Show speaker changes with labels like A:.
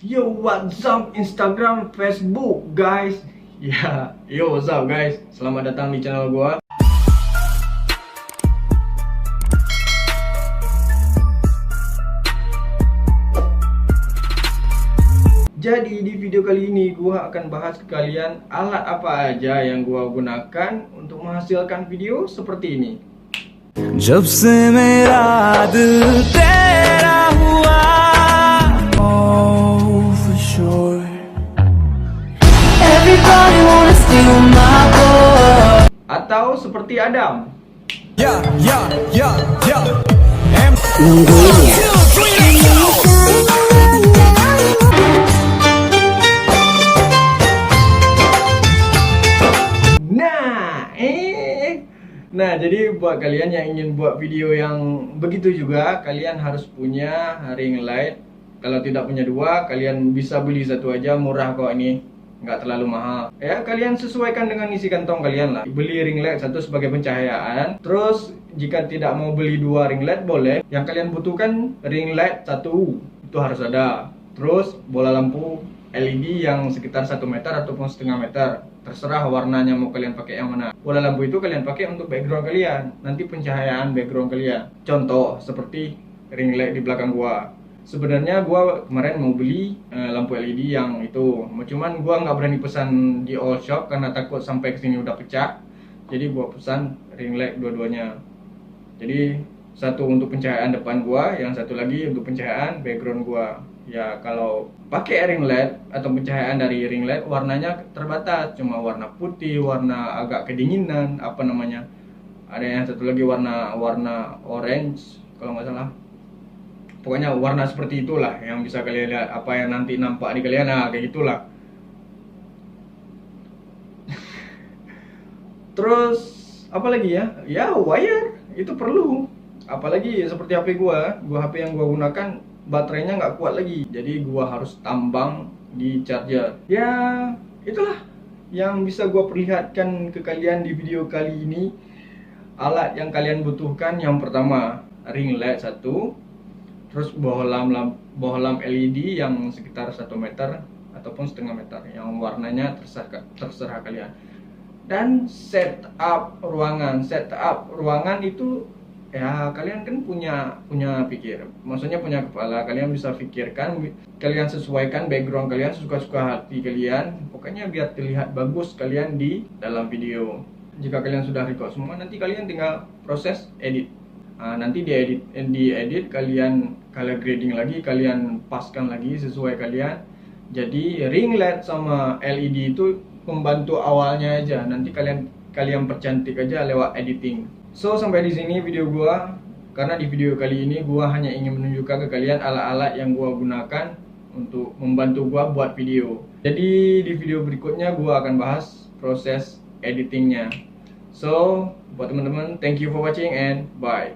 A: Yo, what's up Instagram, Facebook, guys? Ya, yo, what's up guys? Selamat datang di channel gua. Jadi di video kali ini gua akan bahas ke kalian alat apa aja yang gua gunakan untuk menghasilkan video seperti ini.
B: जब से मेरा दिल तेरा हुआ, oh for sure. Everybody wanna steal my boy.
A: Atau seperti Adam.
B: Yeah.
A: Nah, jadi buat kalian yang ingin buat video yang begitu juga, kalian harus punya ring light. Kalau tidak punya dua, kalian bisa beli satu aja, murah kok ini, nggak terlalu mahal. Ya, kalian sesuaikan dengan isi kantong kalian lah. Beli ring light satu sebagai pencahayaan. Terus, jika tidak mau beli dua ring light boleh. Yang kalian butuhkan ring light satu, itu harus ada. Terus, bola lampu LED yang sekitar 1 meter ataupun setengah meter. Terserah warnanya mau kalian pakai yang mana. Bola lampu itu kalian pakai untuk background kalian, nanti pencahayaan background kalian. Contoh seperti ring light di belakang gua. Sebenarnya gua kemarin mau beli lampu LED yang itu, cuman gua nggak berani pesan di all shop karena takut sampai kesini udah pecah. Jadi gua pesan ring light dua-duanya. Jadi satu untuk pencahayaan depan gua, yang satu lagi untuk pencahayaan background gua. Ya, kalau pakai ring light atau pencahayaan dari ring light warnanya terbatas, cuma warna putih, warna agak kedinginan, apa namanya, ada yang satu lagi warna orange kalau nggak salah. Pokoknya warna seperti itulah yang bisa kalian lihat, apa yang nanti nampak di kalian, nah kayak gitulah. Terus apa lagi ya? Ya, wire itu perlu. Apalagi seperti HP gua HP yang gua gunakan baterainya nggak kuat lagi, jadi gua harus tambang di charger. Ya, itulah yang bisa gua perlihatkan ke kalian di video kali ini. Alat yang kalian butuhkan, yang pertama ring light satu, terus bohlam LED yang sekitar 1 meter ataupun setengah meter, yang warnanya terserah kalian. Dan setup ruangan itu ya, kalian kan punya maksudnya punya kepala, kalian bisa pikirkan, kalian sesuaikan background kalian, suka-suka hati kalian, pokoknya biar terlihat bagus kalian di dalam video. Jika kalian sudah record semua, nanti kalian tinggal proses edit. Nanti di edit kalian color grading lagi, kalian paskan lagi sesuai kalian. Jadi ring light sama LED itu pembantu awalnya aja, nanti kalian percantik aja lewat editing. So, sampai di sini video gua, karena di video kali ini gua hanya ingin menunjukkan ke kalian alat-alat yang gua gunakan untuk membantu gua buat video. Jadi di video berikutnya gua akan bahas proses editingnya. So, buat teman-teman, thank you for watching and bye.